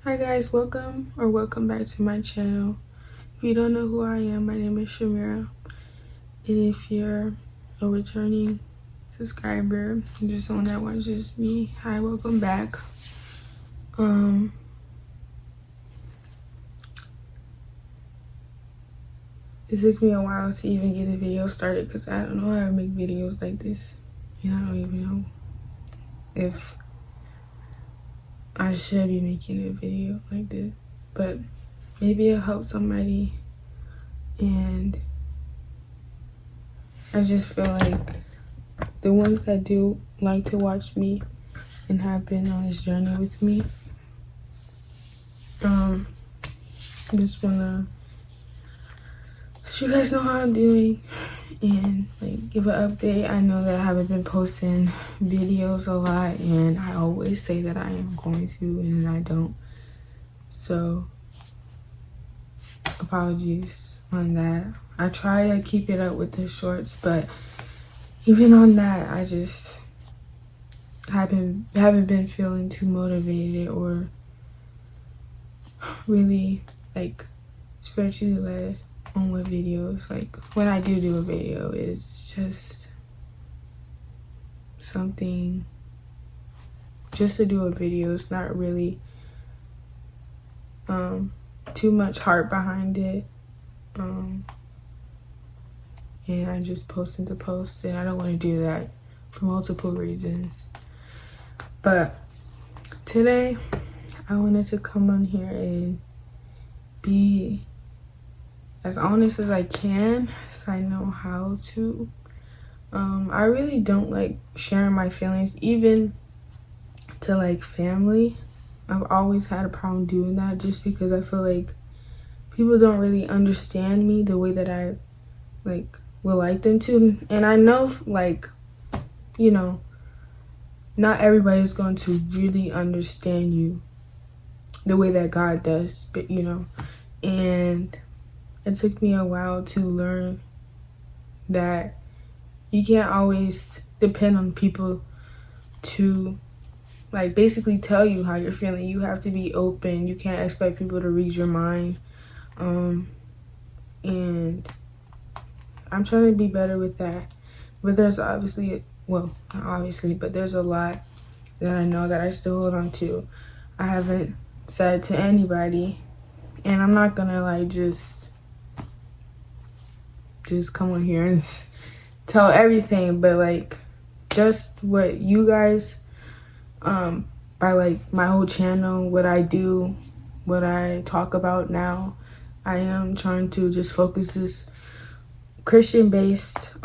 Hi guys, welcome back to my channel. If you don't know who I am, my name is Shamira. And if you're a returning subscriber, just someone that watches me, hi, welcome back. It took me a while to even get the video started because I don't know how to make videos like this. And I don't even know if I should be making a video like this. But maybe it'll help somebody. And I just feel like the ones that do like to watch me and have been on this journey with me, just wanna let you guys know how I'm doing and like give an update. I know that I haven't been posting videos a lot, and I always say that I am going to, and I don't. So apologies on that. I try to keep it up with the shorts, but even on that, I just haven't been feeling too motivated or really like spiritually led on what videos. Like when I do a video, it's just something just to do a video. It's not really too much heart behind it, and I just posting to post, and I don't want to do that for multiple reasons. But today I wanted to come on here and be as honest as I can, as I know how to. I really don't like sharing my feelings, even to like family. I've always had a problem doing that just because I feel like people don't really understand me the way that I like would like them to. And I know, like, you know, not everybody's going to really understand you the way that God does, but you know, and it took me a while to learn that you can't always depend on people to like basically tell you how you're feeling. You have to be open. You can't expect people to read your mind. And I'm trying to be better with that. But there's obviously, well, not obviously, but there's a lot that I know that I still hold on to. I haven't said to anybody, and I'm not gonna like just come on here and tell everything, but like just what you guys, by like my whole channel, what I do, what I talk about now, I am trying to just focus this Christian-based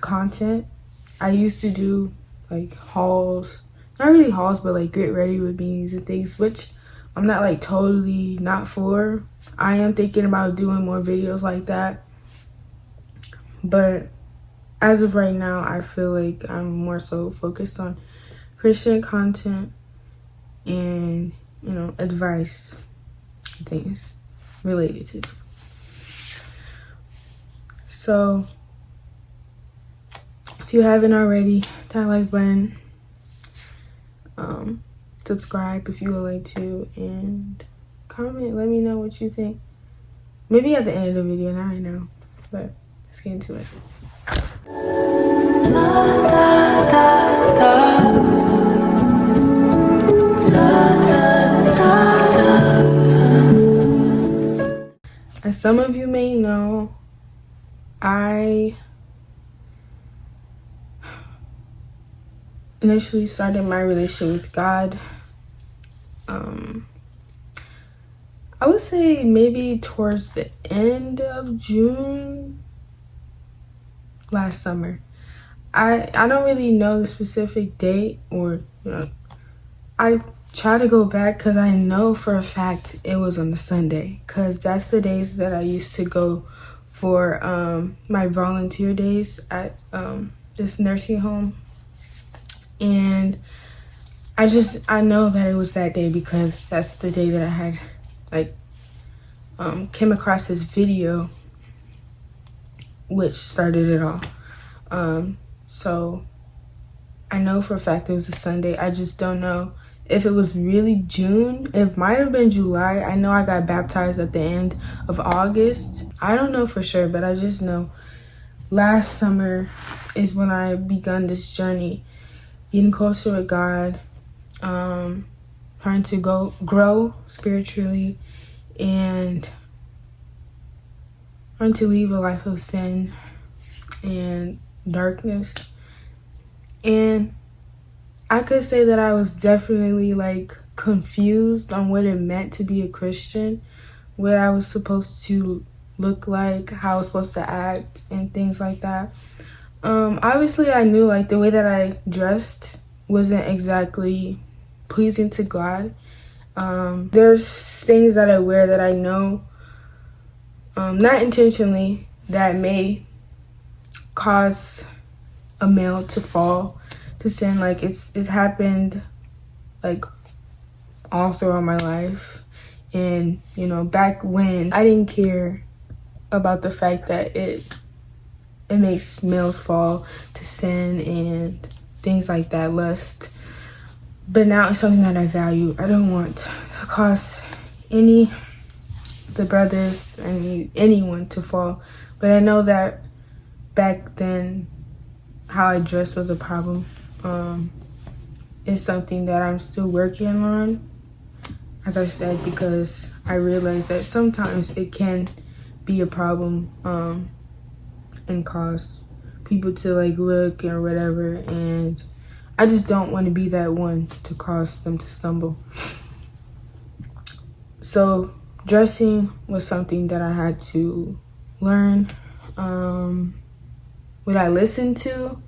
content. I used to do like hauls, not really hauls, but like get ready with me's and things, which I'm not like totally not for. I am thinking about doing more videos like that, but as of right now, I feel like I'm more so focused on Christian content and, you know, advice and things related to it. So if you haven't already, hit that like button, subscribe if you would like to, and comment. Let me know what you think. Maybe at the end of the video, not right now, but let's get into it. As some of you may know, I initially started my relationship with God, I would say maybe towards the end of June last summer. I don't really know the specific date, or you know, I try to go back because I know for a fact it was on a Sunday, because that's the days that I used to go for my volunteer days at this nursing home. And I know that it was that day because that's the day that I had like came across this video which started it all. So I know for a fact it was a Sunday. I just don't know if it was really June. It might have been July. I know I got baptized at the end of August. I don't know for sure, but I just know last summer is when I begun this journey, getting closer with God, trying to grow spiritually, and trying to leave a life of sin and darkness. And I could say that I was definitely like confused on what it meant to be a Christian, what I was supposed to look like, how I was supposed to act, and things like that. Obviously I knew like the way that I dressed wasn't exactly pleasing to God. There's things that I wear that I know, not intentionally, that may cause a male to fall to sin. Like it happened like all throughout my life. And you know, back when I didn't care about the fact that it makes males fall to sin and things like that, lust. But now it's something that I value. I don't want to cause the brothers, anyone to fall. But I know that back then how I dressed was a problem. It's something that I'm still working on, as I said, because I realized that sometimes it can be a problem and cause people to like look or whatever, and I just don't want to be that one to cause them to stumble. So dressing was something that I had to learn, what I listened to.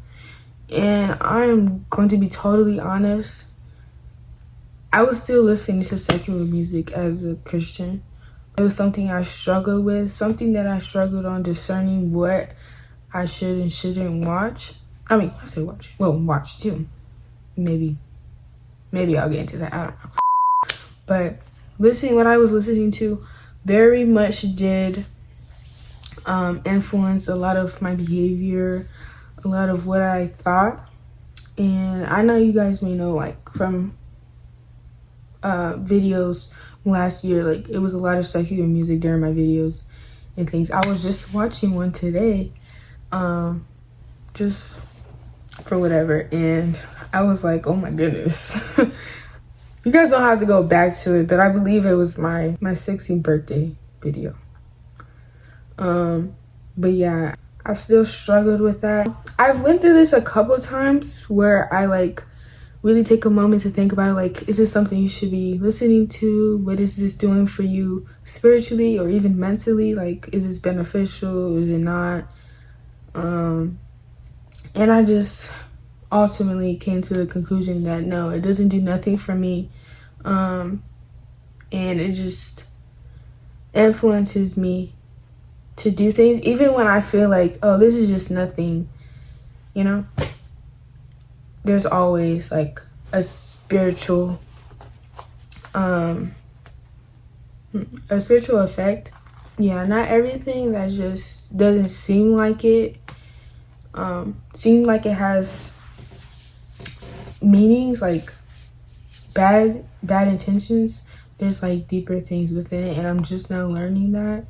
And I'm going to be totally honest, I was still listening to secular music as a Christian. It was something I struggled with, something that I struggled on discerning what I should and shouldn't watch. I mean, I say watch. Well, watch too. Maybe I'll get into that. I don't know. But what I was listening to very much did influence a lot of my behavior, a lot of what I thought. And I know you guys may know, like from videos last year, like it was a lot of secular music during my videos and things. I was just watching one today, just for whatever, and I was like, oh my goodness. You guys don't have to go back to it, but I believe it was my 16th birthday video. But yeah, I've still struggled with that. I've went through this a couple times where I like really take a moment to think about it, like, is this something you should be listening to? What is this doing for you spiritually or even mentally? Like, is this beneficial? Is it not? And I just ultimately came to the conclusion that no, it doesn't do nothing for me. And it just influences me to do things, even when I feel like, oh, this is just nothing, you know? There's always like a spiritual effect. Yeah, not everything that just doesn't seem like it has meanings, like bad intentions. There's like deeper things within it, and I'm just now learning that.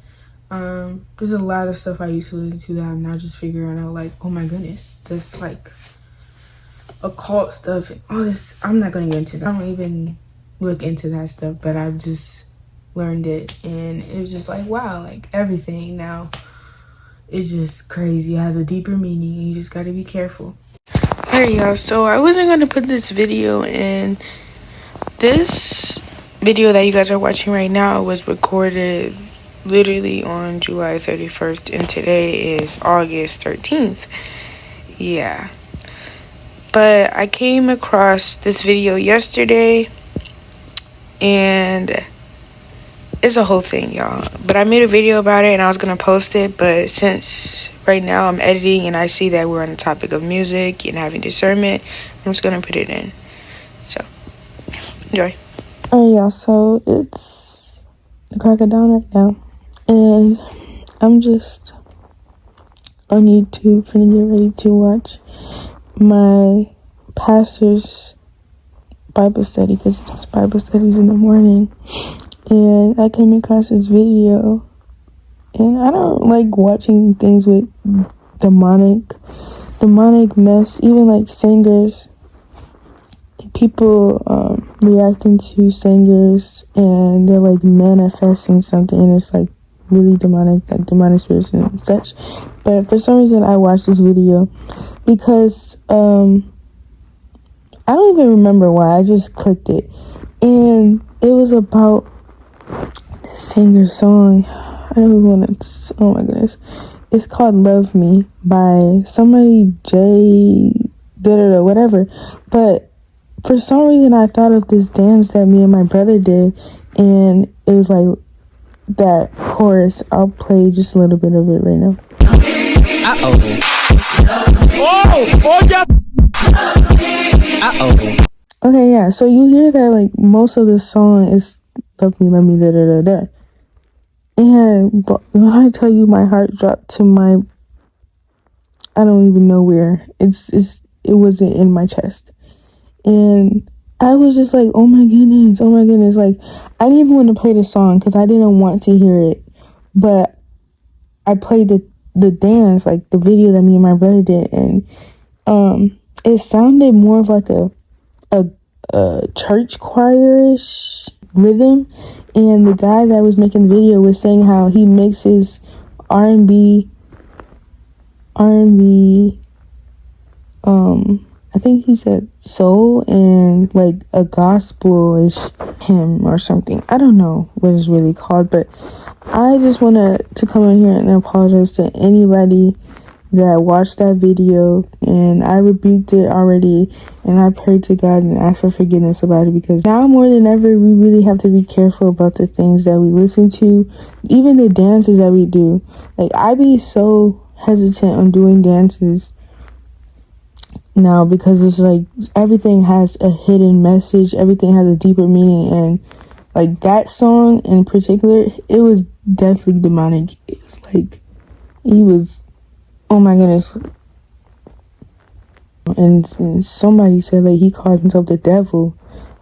There's a lot of stuff I used to listen to that I'm now just figuring out, like, oh my goodness, this like occult stuff and all this. I'm not gonna get into that. I don't even look into that stuff, but I've just learned it, and it was just like, wow, like everything now is just crazy. It has a deeper meaning, and you just gotta be careful. Alright, y'all, so I wasn't gonna put this video in. This video that you guys are watching right now was recorded literally on July 31st, and today is August 13th. Yeah. But I came across this video yesterday, and it's a whole thing, y'all. But I made a video about it, and I was going to post it, but since right now I'm editing and I see that we're on the topic of music and having discernment, I'm just going to put it in. So, enjoy. Alright, y'all, so it's the crack of dawn right now, and I'm just on YouTube finna get ready to watch my pastor's Bible study because it was Bible studies in the morning, and I came across this video. And I don't like watching things with demonic mess, even like singers, people reacting to singers, and they're like manifesting something, and it's like really demonic, like demonic spirits and such. But for some reason I watched this video because I don't even remember why, I just clicked it, and it was about the singer's song. I don't even want to, oh my goodness. It's called Love Me by somebody, whatever. But for some reason I thought of this dance that me and my brother did, and it was like that chorus. I'll play just a little bit of it right now. Okay, yeah, so you hear that like most of the song is love me, da da da da. And but when I tell you, my heart dropped to my, I don't even know where. It wasn't in my chest. And I was just like, oh my goodness. Like, I didn't even want to play the song because I didn't want to hear it. But I played the dance, like the video that me and my brother did. And it sounded more of like a church choir-ish rhythm. And the guy that was making the video was saying how he mixes R&B, I think he said soul and like a gospel-ish hymn or something. I don't know what it's really called, but I just wanted to come in here and apologize to anybody that watched that video, and I rebuked it already, and I prayed to God and asked for forgiveness about it, because now more than ever we really have to be careful about the things that we listen to, even the dances that we do. Like, I be so hesitant on doing dances now because it's like everything has a hidden message, everything has a deeper meaning, and like that song in particular, it was definitely demonic. It was like, he was, oh my goodness. And somebody said like he called himself the devil.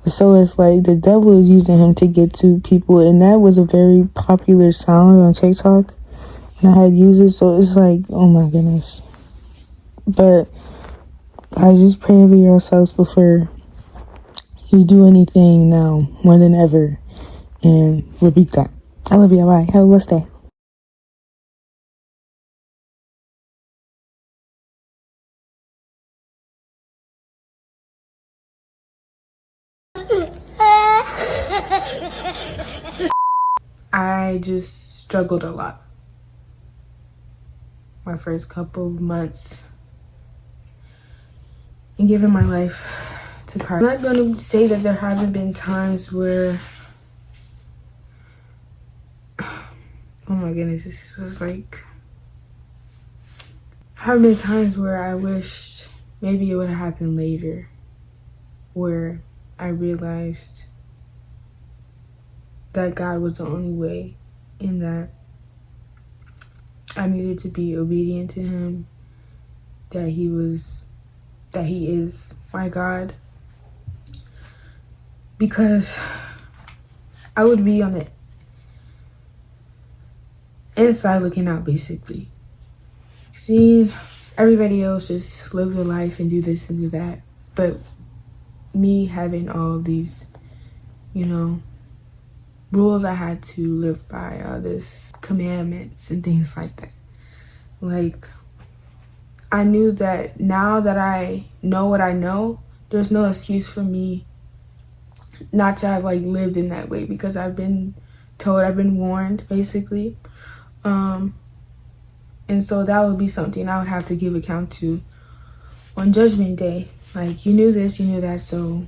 So it's like the devil is using him to get to people, and that was a very popular sound on TikTok, and I had used it, so it's like, oh my goodness. But I just pray over yourselves before you do anything now, more than ever, and rebuke that. I love you. Bye. Have a blessed day. I just struggled a lot my first couple of months in giving my life to Christ. I'm not going to say that there haven't been times where, oh my goodness, this was like, there have been times where I wished maybe it would have happened later, where I realized that God was the only way, and that I needed to be obedient to him, that he is my God, because I would be on the inside looking out, basically, seeing everybody else just live their life and do this and do that, but me having all of these, rules I had to live by, all this commandments and things like that. Like, I knew that now that I know what I know, there's no excuse for me not to have like lived in that way, because I've been told, I've been warned, basically. And so that would be something I would have to give account to on Judgment Day. Like, you knew this, you knew that, so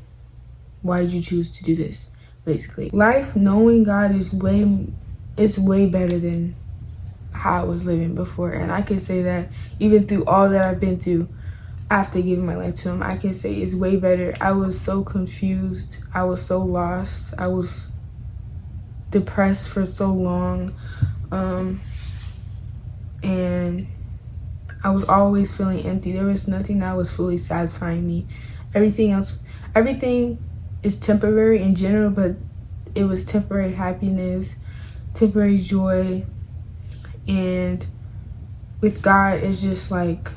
why did you choose to do this? Basically, life knowing God is way better than how I was living before. And I can say that even through all that I've been through after giving my life to him, I can say it's way better. I was so confused, I was so lost, I was depressed for so long, and I was always feeling empty. There was nothing that was fully satisfying me. Everything is temporary in general, but it was temporary happiness, temporary joy. And with God, it's just like,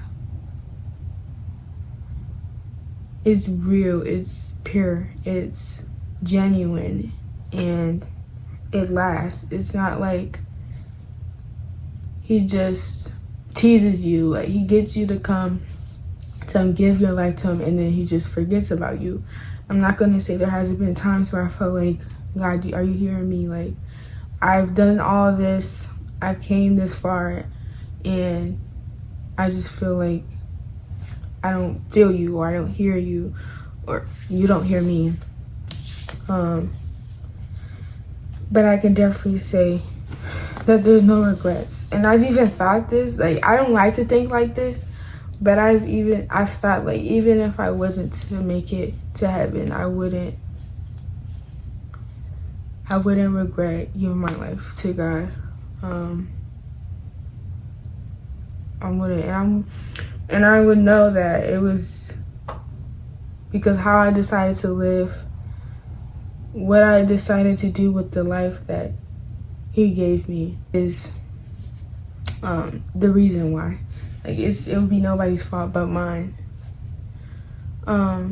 it's real, it's pure, it's genuine, and it lasts. It's not like he just teases you, like he gets you to come to him, give your life to him, and then he just forgets about you. I'm not gonna say there hasn't been times where I felt like, God, are you hearing me? Like, I've done all this, I've came this far, and I just feel like I don't feel you, or I don't hear you, or you don't hear me. But I can definitely say that there's no regrets. And I've even thought this, like, I don't like to think like this, but I've thought, like, even if I wasn't to make it to heaven, I wouldn't regret giving my life to God. I wouldn't, and I would know that it was because how I decided to live, what I decided to do with the life that he gave me is the reason why. Like, it would be nobody's fault but mine. Let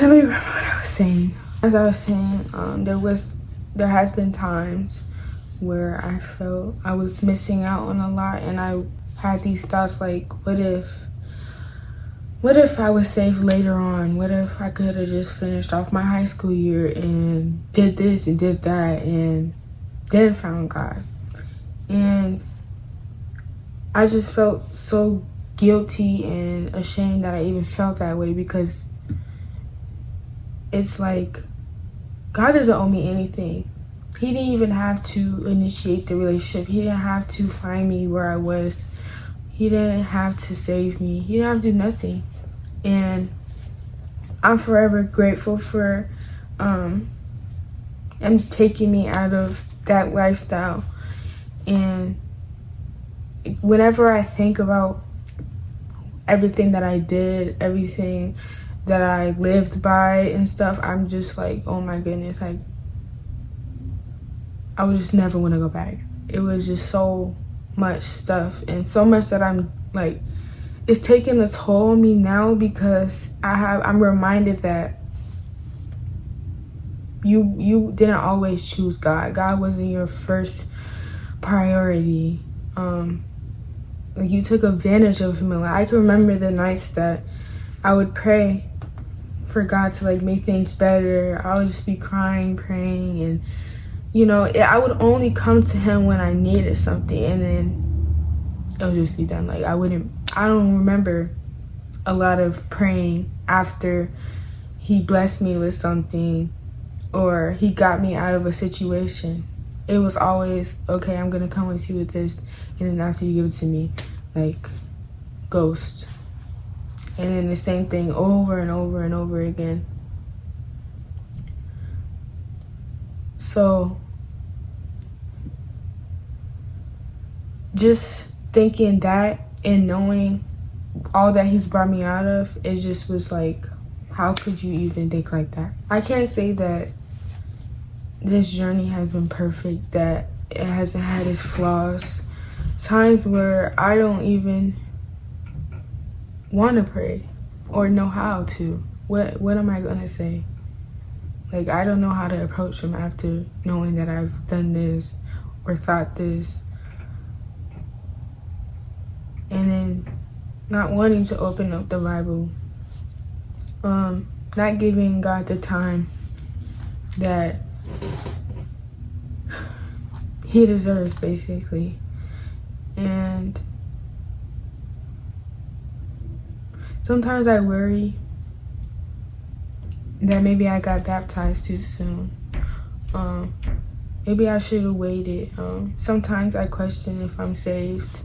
me remember what I was saying. As I was saying, there has been times where I felt I was missing out on a lot, and I had these thoughts like, what if I was saved later on? What if I could have just finished off my high school year and did this and did that and then found God? And I just felt so guilty and ashamed that I even felt that way, because it's like, God doesn't owe me anything. He didn't even have to initiate the relationship. He didn't have to find me where I was. He didn't have to save me. He didn't have to do nothing. And I'm forever grateful for him taking me out of that lifestyle. And whenever I think about everything that I did, everything that I lived by and stuff, I'm just like, oh my goodness, like, I would just never want to go back. It was just so much stuff, and so much that I'm like, it's taking a toll on me now, because I'm reminded that you didn't always choose God. God wasn't your first priority. Like, you took advantage of him. Like, I can remember the nights that I would pray for God to like make things better. I would just be crying, praying, and I would only come to him when I needed something, and then it would just be done. Like, I don't remember a lot of praying after he blessed me with something or he got me out of a situation. It was always, okay, I'm gonna come with you with this, and then after you give it to me, like, ghost. And then the same thing over and over and over again. So just thinking that and knowing all that he's brought me out of, it just was like, how could you even think like that? I can't say that this journey has been perfect, that it hasn't had its flaws. Times where I don't even want to pray or know how to. What am I gonna say? Like, I don't know how to approach him after knowing that I've done this or thought this. And then not wanting to open up the Bible. Not giving God the time that he deserves, basically. And sometimes I worry that maybe I got baptized too soon. Maybe I should have waited. Sometimes I question if I'm saved.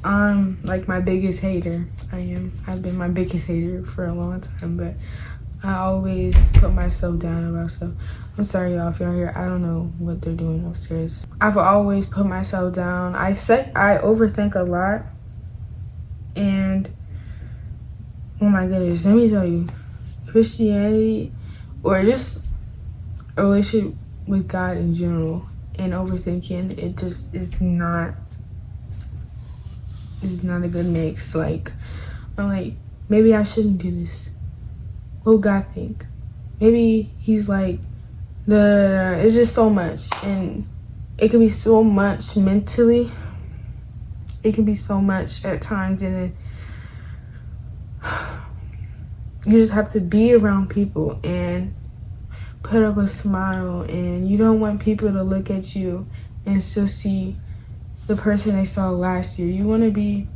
I'm like my biggest hater. I've been my biggest hater for a long time, but I always put myself down about stuff. I'm sorry, y'all, if y'all hear, I don't know what they're doing upstairs. I've always put myself down. I overthink a lot, and oh my goodness, let me tell you, Christianity or just a relationship with God in general and overthinking, it just is not a good mix. Like, I'm like, maybe I shouldn't do this. What would God think? Maybe he's like, it's just so much, and it can be so much mentally. It can be so much at times, and then you just have to be around people and put up a smile, and you don't want people to look at you and still see the person they saw last year. You want to be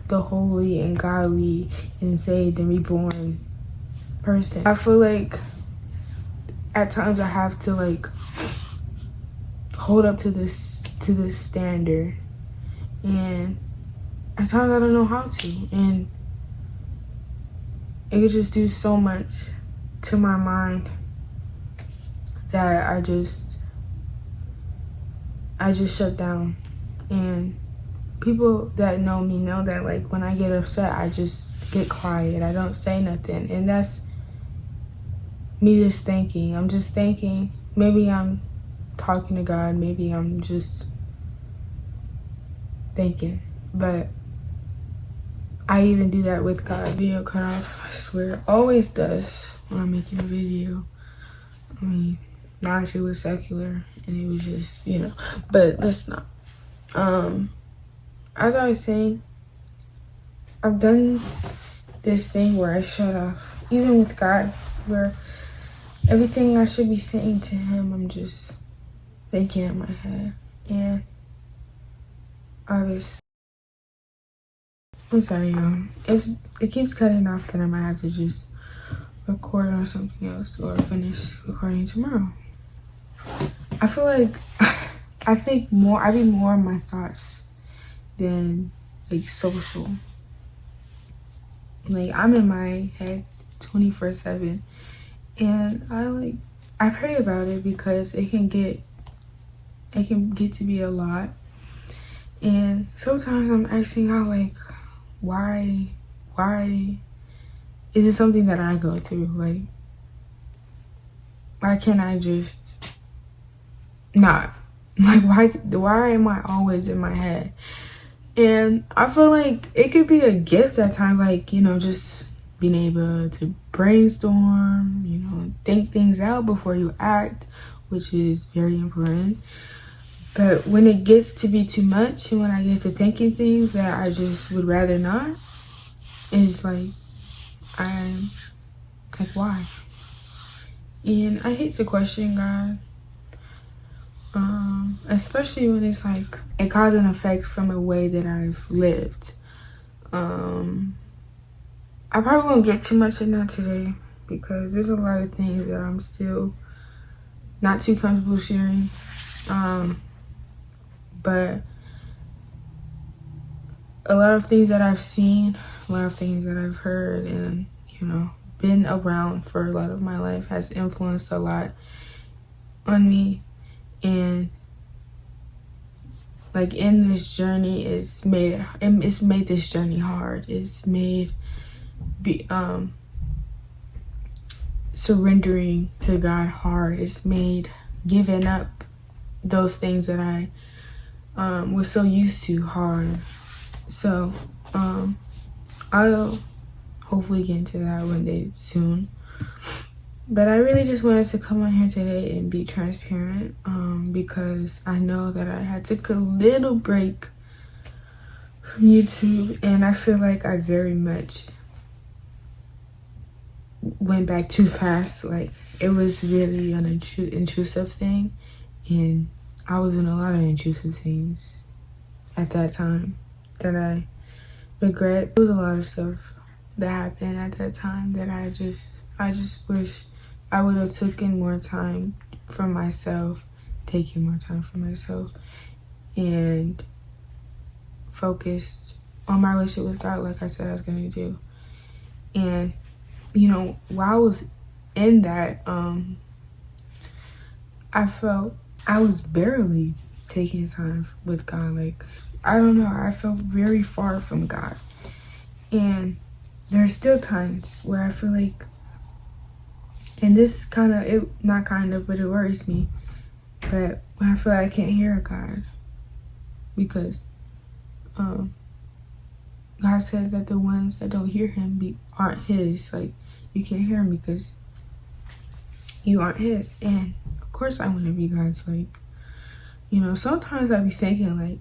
the holy and godly and saved and reborn person. I feel like at times I have to like hold up to this standard, and at times I don't know how to, and it could just do so much to my mind that I just shut down. And people that know me know that, like, when I get upset, I just get quiet. I don't say nothing, and that's me just thinking. I'm just thinking. Maybe I'm talking to God. Maybe I'm just thinking. But I even do that with God. Video cut off, I swear. It always does when I'm making a video. I mean, not if it was secular and it was just, but that's not. As I was saying, I've done this thing where I shut off, even with God, where everything I should be saying to him, I'm just thinking in my head. And obviously, I'm sorry, y'all. It keeps cutting off, that I might have to just record on something else or finish recording tomorrow. I feel like I be more in my thoughts than like social. Like, I'm in my head 24/7, and I pray about it because it can get to be a lot. And sometimes I'm asking God, like, why is it something that I go through? Like, why can't I just not? Like, why am I always in my head? And I feel like it could be a gift at times, like, just being able to brainstorm, think things out before you act, which is very important. But when it gets to be too much, and when I get to thinking things that I just would rather not, it's like, I'm like, why? And I hate to question God, especially when it's like a cause and effect from a way that I've lived. I probably won't get too much in that today because there's a lot of things that I'm still not too comfortable sharing. But a lot of things that I've seen, a lot of things that I've heard, and been around for a lot of my life has influenced a lot on me. And like, in this journey, it's made this journey hard. It's made surrendering to God hard. It's made giving up those things that I was so used to hard. So I'll hopefully get into that one day soon. But I really just wanted to come on here today and be transparent, because I know that I had took a little break from YouTube, and I feel like I very much went back too fast. Like, it was really an intrusive thing, and I was in a lot of intrusive things at that time that I regret. There was a lot of stuff that happened at that time that I just wish I would have taken more time for myself, and focused on my relationship with God, like I said I was gonna do. And while I was in that, I felt I was barely taking time with God. Like, I don't know, I felt very far from God. And there's still times where I feel like, and this kind of, it not kind of, but it worries me, but when I feel like I can't hear God, because God said that the ones that don't hear him aren't his. Like, you can't hear him because you aren't his. And of course I want to be God's. Like, you know, sometimes I be thinking, like,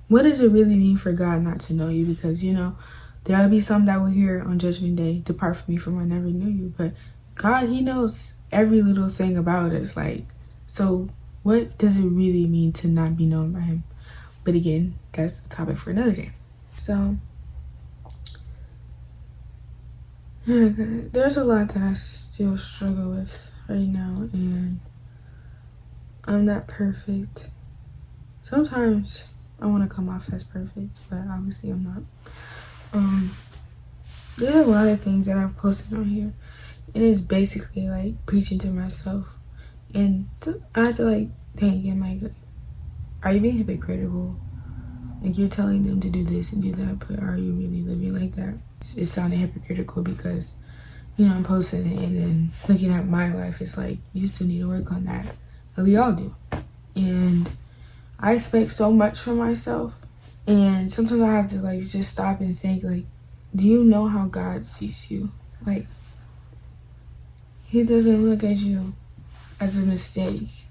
what does it really mean for God not to know you? Because, you know, there'll be some that will hear on Judgment Day, depart from me, for I never knew you. But God, he knows every little thing about us. Like, so what does it really mean to not be known by him? But again, that's the topic for another day. So, there's a lot that I still struggle with right now, and I'm not perfect. Sometimes I want to come off as perfect, but obviously I'm not. There's a lot of things that I've posted on here, and it's basically like preaching to myself, and I have to like, dang, am I good? Are you being hypocritical? Like, you're telling them to do this and do that, but are you really living like that? It sounded hypocritical because, you know, I'm posting it and then looking at my life, it's like, you still need to work on that. And we all do. And I expect so much from myself. And sometimes I have to like just stop and think, like, do you know how God sees you? Like, he doesn't look at you as a mistake,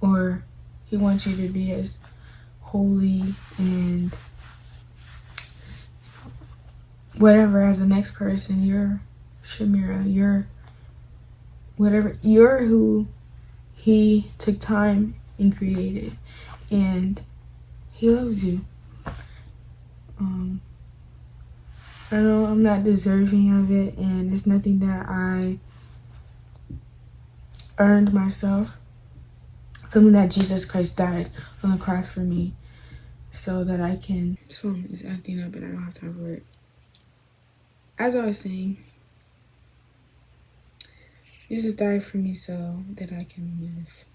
or he wants you to be as holy and whatever as the next person. You're Shamira, you're whatever, you're who he took time and created, and he loves you. I know I'm not deserving of it, and it's nothing that I earned myself. Something that Jesus Christ died on the cross for me so that I can. This phone is acting up and I don't have time for it. As I was saying, Jesus died for me so that I can live,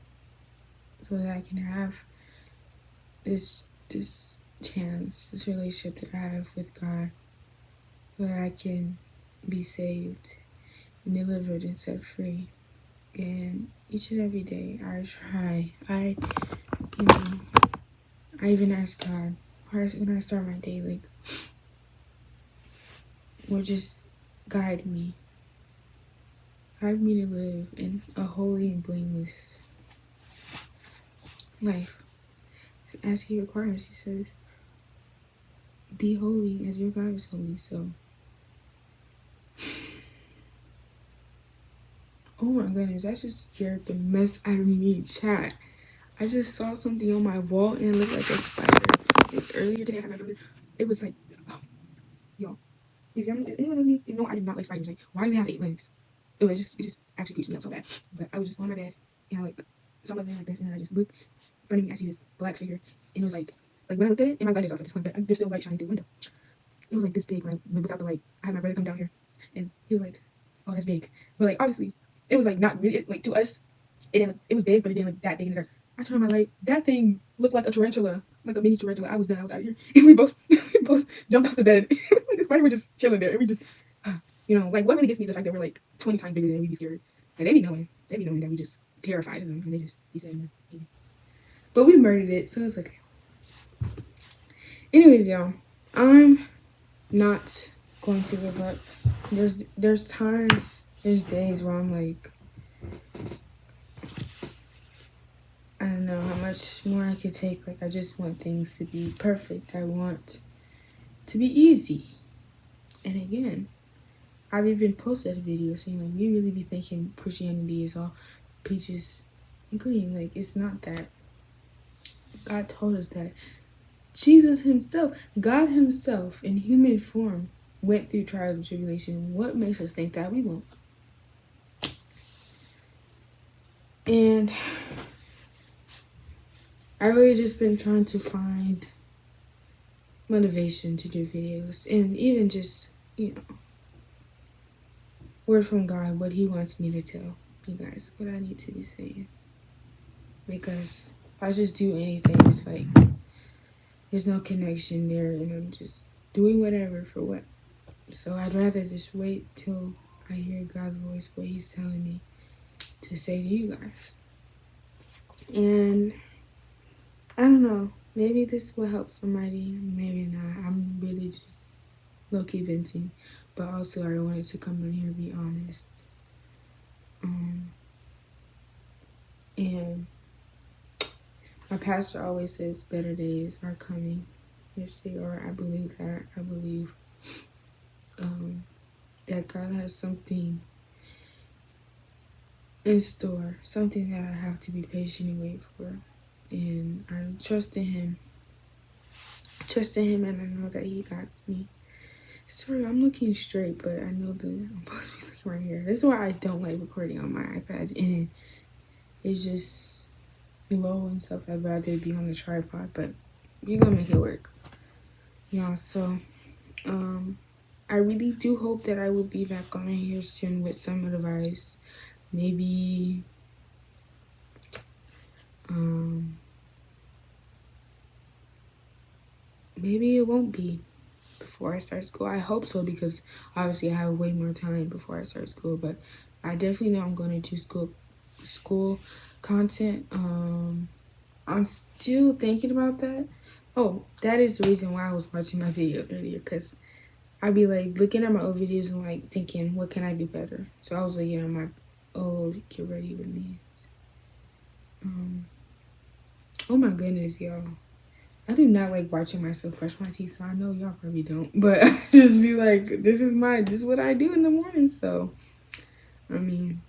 so that I can have this chance, this relationship that I have with God, so that I can be saved and delivered and set free. And each and every day I try. I even ask God when I start my day, like, Lord, just guide me. Guide me to live in a holy and blameless life. As he requires, he says, be holy as your God is holy. So, oh my goodness, that just scared the mess out of me, chat. I just saw something on my wall and it looked like a spider. Like, earlier today, I remember it was like, oh, y'all. If anyone of me, you know, I did not like spiders. Like, why do they have 8 legs? It just actually creeps me out so bad. But I was just on my bed, and I like saw my bed like this, and I just looked in front of me. I see this black figure, and it was like when I looked at it, and my light is off at this point, but there's still light shining through the window. It was like this big when I looked out the light. I had my brother come down here, and he was like, "Oh, that's big," but like obviously, it was like not really like to us. It was big, but it didn't look that big in the dark. I turned on my light. That thing looked like a tarantula, like a mini tarantula. I was done. I was out of here. And we both jumped off the bed. The spider was just chilling there. And we just, you know, like what really gets me is the fact that we're like 20 times bigger than we be scared. Like they be knowing that we just terrified of them, and they just be saying that. But we murdered it, so it's okay. Anyways, y'all, I'm not going to give up. There's times, there's days where I'm like, I don't know how much more I could take. Like, I just want things to be perfect. I want to be easy. And again, I've even posted a video saying, like, you really be thinking Christianity is all peaches and cream. Like, it's not that. God told us that. Jesus himself, God himself in human form, went through trials and tribulation. What makes us think that we won't? And I've really just been trying to find motivation to do videos, and even just, you know, word from God, what he wants me to tell you guys, what I need to be saying. Because if I just do anything, it's like there's no connection there, and I'm just doing whatever for what. So I'd rather just wait till I hear God's voice, what he's telling me to say to you guys. And I don't know, maybe this will help somebody, maybe not. I'm really just low-key venting, but also I wanted to come in here and be honest. And my pastor always says better days are coming. Yes, they are. I believe that. I believe that God has something in store, something that I have to be patient and wait for. And I'm trusting him. And I know that he got me. Sorry, I'm looking straight, but I know that I'm supposed to be looking right here. This is why I don't like recording on my iPad. And it's just low and stuff. I'd rather be on the tripod, but you're gonna make it work. Y'all, so I really do hope that I will be back on here soon with some advice. Maybe maybe it won't be before I start school. I hope so, because obviously I have way more time before I start school, but I definitely know I'm going to do school content. I'm still thinking about that. Oh, that is the reason why I was watching my video earlier, because I'd be like looking at my old videos and like thinking, what can I do better? So I was looking at my old Get Ready With Me. Oh my goodness, y'all. I do not like watching myself brush my teeth, so I know y'all probably don't. But I just be like, this is what I do in the morning. So, I mean,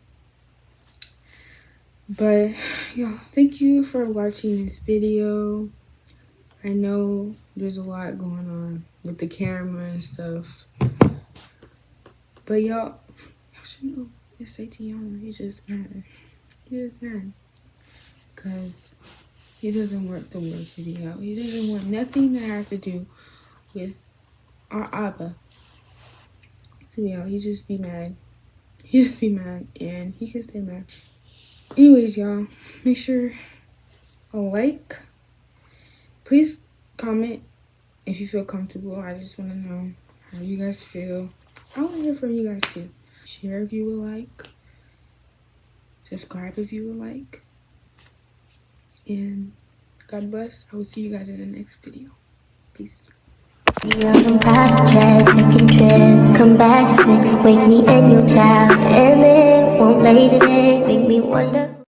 but y'all, thank you for watching this video. I know there's a lot going on with the camera and stuff. But y'all should know, just say to y'all, he's just mad. He's just mad. Because he doesn't want the world to be out. He doesn't want nothing that has to do with our Abba to be out. He just be mad. He just be mad, and he can stay mad. Anyways, y'all, make sure a like. Please comment if you feel comfortable. I just want to know how you guys feel. I want to hear from you guys too. Share if you would like. Subscribe if you would like. And God bless. I will see you guys in the next video. Peace. On private jets, taking trips. Come back at 6, wake me and your child, and then won't lay today. Make me wonder.